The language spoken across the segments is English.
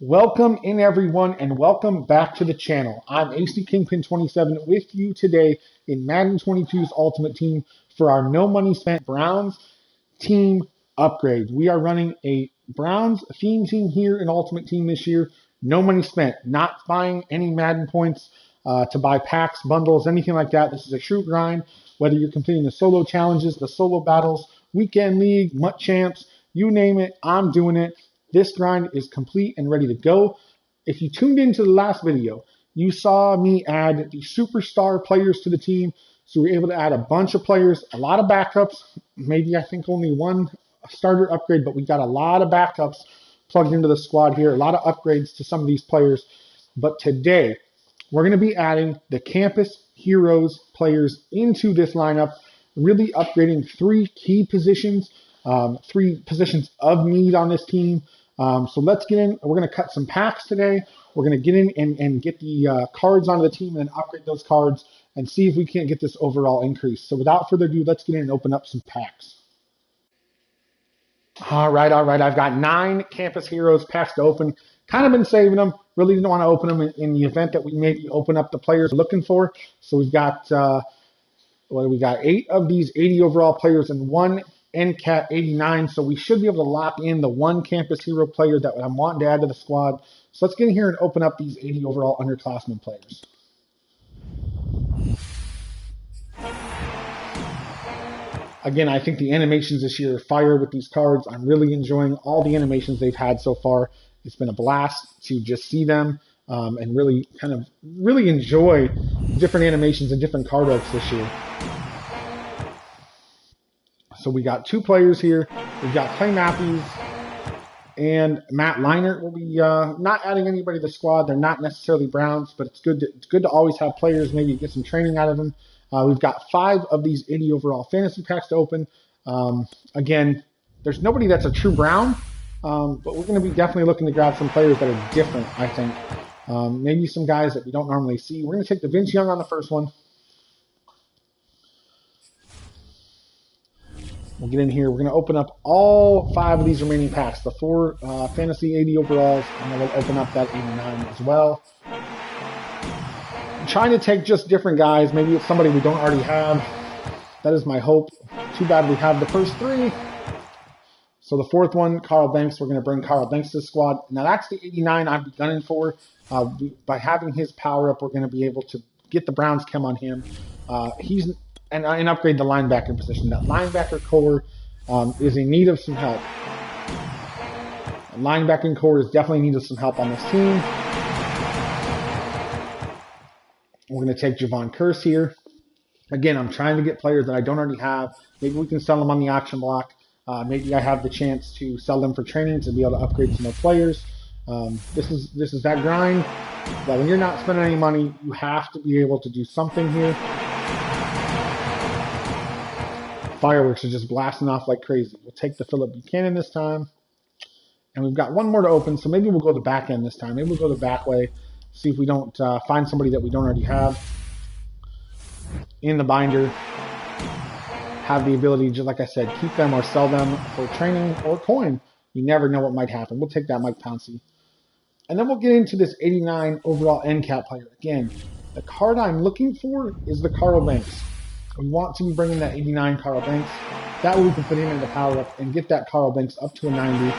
Welcome in everyone and welcome back to the channel. I'm AC Kingpin 27 with you today in Madden 22's Ultimate Team for our no money spent Browns team upgrade. We are running a Browns theme team here in Ultimate Team this year. No money spent, not buying any Madden points to buy packs, bundles, anything like that. This is a true grind, whether you're completing the solo challenges, the solo battles, weekend league, MUT champs, you name it, I'm doing it. This grind is complete and ready to go. If you tuned into the last video, you saw me add the superstar players to the team. So we were able to add a bunch of players, a lot of backups, maybe I think only one starter upgrade, but we got a lot of backups plugged into the squad here, a lot of upgrades to some of these players. But today, we're going to be adding the Campus Heroes players into this lineup, really upgrading three key positions, three positions of need on this team. So let's get in. We're going to cut some packs today. We're going to get in and get the cards onto the team and then upgrade those cards and see if we can't get this overall increase. So without further ado, let's get in and open up some packs. All right. I've got 9 Campus Heroes packs to open. Kind of been saving them. Really didn't want to open them in the event that we maybe open up the players we're looking for. So we've got, we got 8 of these 80 overall players and 1 NCAT 89, so we should be able to lock in the 1 Campus Hero player that I'm wanting to add to the squad. So let's get in here and open up these 80 overall underclassmen players. Again, I think the animations this year are fire with these cards. I'm really enjoying all the animations they've had so far. It's been a blast to just see them and really enjoy different animations and different card arts this year. So we got 2 players here. We've got Clay Matthews and Matt Leinart. We'll be not adding anybody to the squad. They're not necessarily Browns, but it's good to always have players, maybe get some training out of them. We've got 5 of these 80 overall fantasy packs to open. Again, there's nobody that's a true Brown, but we're going to be definitely looking to grab some players that are different, I think. Maybe some guys that we don't normally see. We're going to take the Vince Young on the first one. We'll get in here. We're going to open up all 5 of these remaining packs, the 4 fantasy 80 overalls, and then we'll open up that 89 as well. I'm trying to take just different guys. Maybe it's somebody we don't already have. That is my hope. Too bad we have the first 3. So the 4th one, Carl Banks, we're going to bring Carl Banks to the squad. Now that's the 89 I've been gunning for. By having his power up, we're going to be able to get the Browns chem on him. And upgrade the linebacker position. That linebacker core is in need of some help. The linebacking core is definitely in need of some help on this team. We're going to take Javon Curse here. Again, I'm trying to get players that I don't already have. Maybe we can sell them on the auction block. Maybe I have the chance to sell them for training to be able to upgrade some more players. This is that grind. That when you're not spending any money, you have to be able to do something here. Fireworks are just blasting off like crazy. We'll take the Phillip Buchanan this time. And we've got one more to open, so maybe we'll go the back end this time. Maybe we'll go the back way, see if we don't find somebody that we don't already have in the binder. Have the ability, just like I said, keep them or sell them for training or coin. You never know what might happen. We'll take that Mike Pouncey. And then we'll get into this 89 overall NCAT player. Again, the card I'm looking for is the Carl Banks. We want to be bringing that 89 Carl Banks. That way we can put him in the power up and get that Carl Banks up to a 90.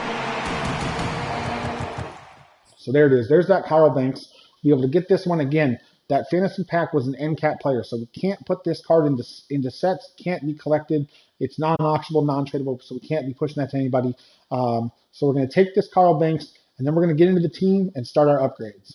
So there it is. There's that Carl Banks. Be able to get this one again. That fantasy pack was an NCAT player, so we can't put this card into sets. Can't be collected. It's non-auctionable, non-tradable, so we can't be pushing that to anybody. So we're going to take this Carl Banks, and then we're going to get into the team and start our upgrades.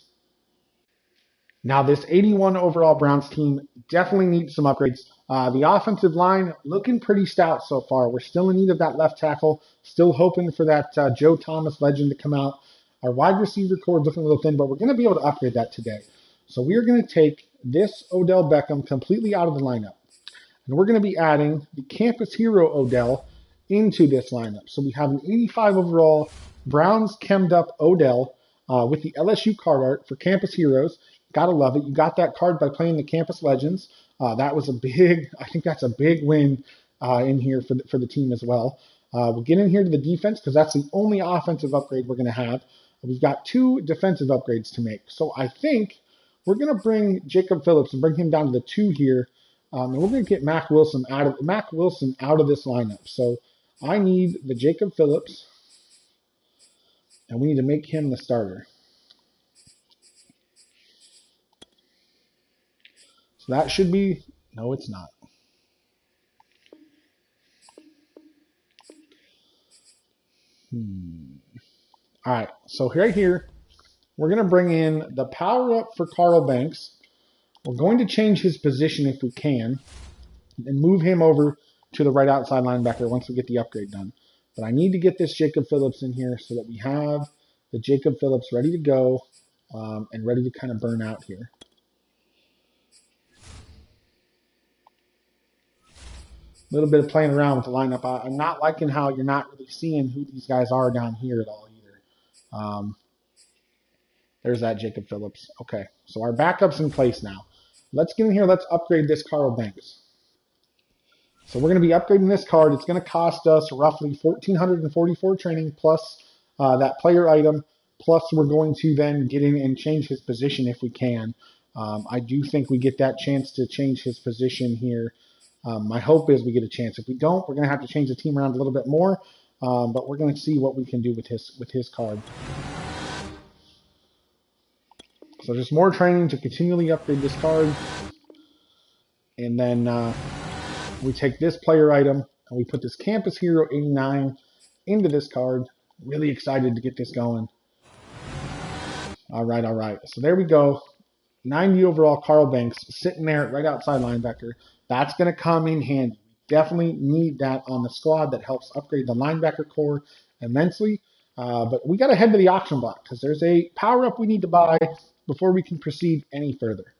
Now, this 81 overall Browns team definitely needs some upgrades. The offensive line looking pretty stout so far. We're still in need of that left tackle. Still hoping for that Joe Thomas legend to come out. Our wide receiver core is looking a little thin, but we're going to be able to upgrade that today. So we are going to take this Odell Beckham completely out of the lineup. And we're going to be adding the Campus Hero Odell into this lineup. So we have an 85 overall Browns chemmed up Odell with the LSU card art for Campus Heroes. Gotta love it. You got that card by playing the Campus Legends. That was I think that's a big win in here for the team as well. We'll get in here to the defense because that's the only offensive upgrade we're going to have. We've got 2 defensive upgrades to make. So I think we're going to bring Jacob Phillips and bring him down to the 2 here. And we're going to get Mac Wilson out of this lineup. So I need the Jacob Phillips, and we need to make him the starter. So that should be, no, it's not. All right, so right here, we're going to bring in the power up for Carl Banks. We're going to change his position if we can and move him over to the right outside linebacker once we get the upgrade done. But I need to get this Jacob Phillips in here so that we have the Jacob Phillips ready to go and ready to kind of burn out here. A little bit of playing around with the lineup. I'm not liking how you're not really seeing who these guys are down here at all either. There's that Jacob Phillips. Okay, so our backup's in place now. Let's get in here. Let's upgrade this Carl Banks. So we're going to be upgrading this card. It's going to cost us roughly 1,444 training plus that player item. Plus we're going to then get in and change his position if we can. I do think we get that chance to change his position here. My hope is we get a chance. If we don't, we're going to have to change the team around a little bit more. But we're going to see what we can do with his card. So just more training to continually upgrade this card. And then we take this player item and we put this Campus Hero 89 into this card. Really excited to get this going. All right. So there we go. 90 overall Carl Banks sitting there right outside linebacker. That's going to come in handy. Definitely need that on the squad. That helps upgrade the linebacker core immensely. But we got to head to the auction block because there's a power-up we need to buy before we can proceed any further.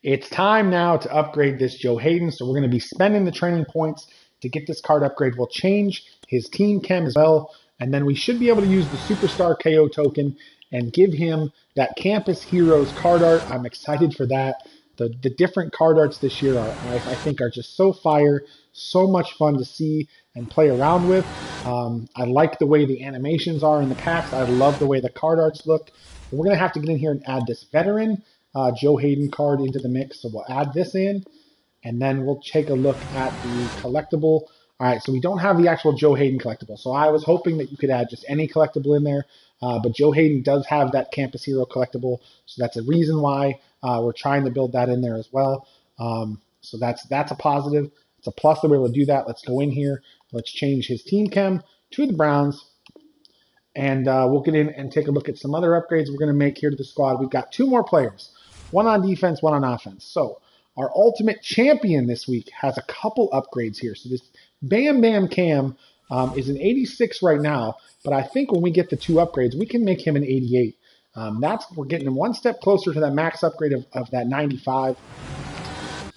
It's time now to upgrade this Joe Hayden, so we're going to be spending the training points to get this card upgrade. We'll change his team chem as well, and then we should be able to use the Superstar KO token and give him that Campus Heroes card art. I'm excited for that. The different card arts this year I think are just so fire, so much fun to see and play around with. I like the way the animations are in the packs. I love the way the card arts look. We're going to have to get in here and add this veteran Joe Hayden card into the mix. So we'll add this in, and then we'll take a look at the collectible. All right, so we don't have the actual Joe Hayden collectible. So I was hoping that you could add just any collectible in there, but Joe Hayden does have that Campus Hero collectible, so that's a reason why we're trying to build that in there as well. So that's a positive. It's a plus that we're able to do that. Let's go in here. Let's change his team chem to the Browns. And we'll get in and take a look at some other upgrades we're going to make here to the squad. We've got 2 more players, one on defense, one on offense. So our ultimate champion this week has a couple upgrades here. So this Bam Bam Cam is an 86 right now, but I think when we get the 2 upgrades, we can make him an 88. We're getting him one step closer to that max upgrade of that 95.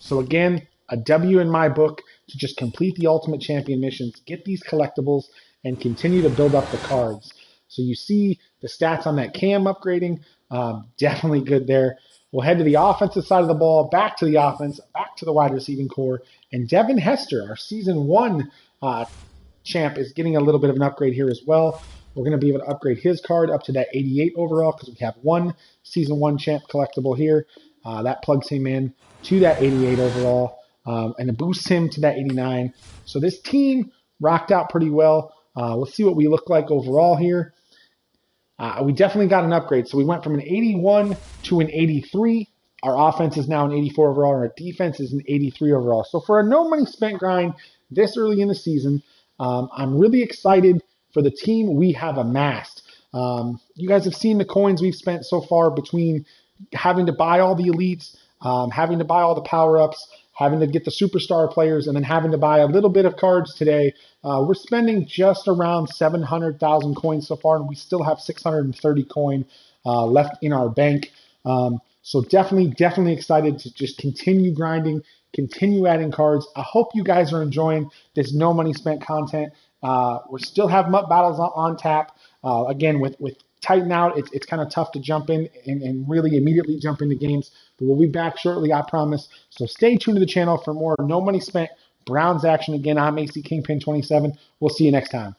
So again, a W in my book to just complete the ultimate champion missions, get these collectibles, and continue to build up the cards. So you see the stats on that cam upgrading, definitely good there. We'll head to the offensive side of the ball, back to the offense, back to the wide receiving core. And Devin Hester, our Season 1 champ, is getting a little bit of an upgrade here as well. We're going to be able to upgrade his card up to that 88 overall because we have 1 Season 1 champ collectible here. That plugs him in to that 88 overall and it boosts him to that 89. So this team rocked out pretty well. Let's see what we look like overall here. We definitely got an upgrade. So we went from an 81 to an 83. Our offense is now an 84 overall, and our defense is an 83 overall. So for a no money spent grind this early in the season, I'm really excited for the team we have amassed. You guys have seen the coins we've spent so far between having to buy all the elites, having to buy all the power-ups, having to get the superstar players, and then having to buy a little bit of cards today. We're spending just around 700,000 coins so far, and we still have 630 coin left in our bank. So definitely excited to just continue grinding, continue adding cards. I hope you guys are enjoying this no money spent content. We still have MUT Battles on tap. Again, with Tighten Out, it's kind of tough to jump in and really immediately jump into games. But we'll be back shortly, I promise. So stay tuned to the channel for more no money spent Browns action. Again, I'm AC Kingpin 27. We'll see you next time.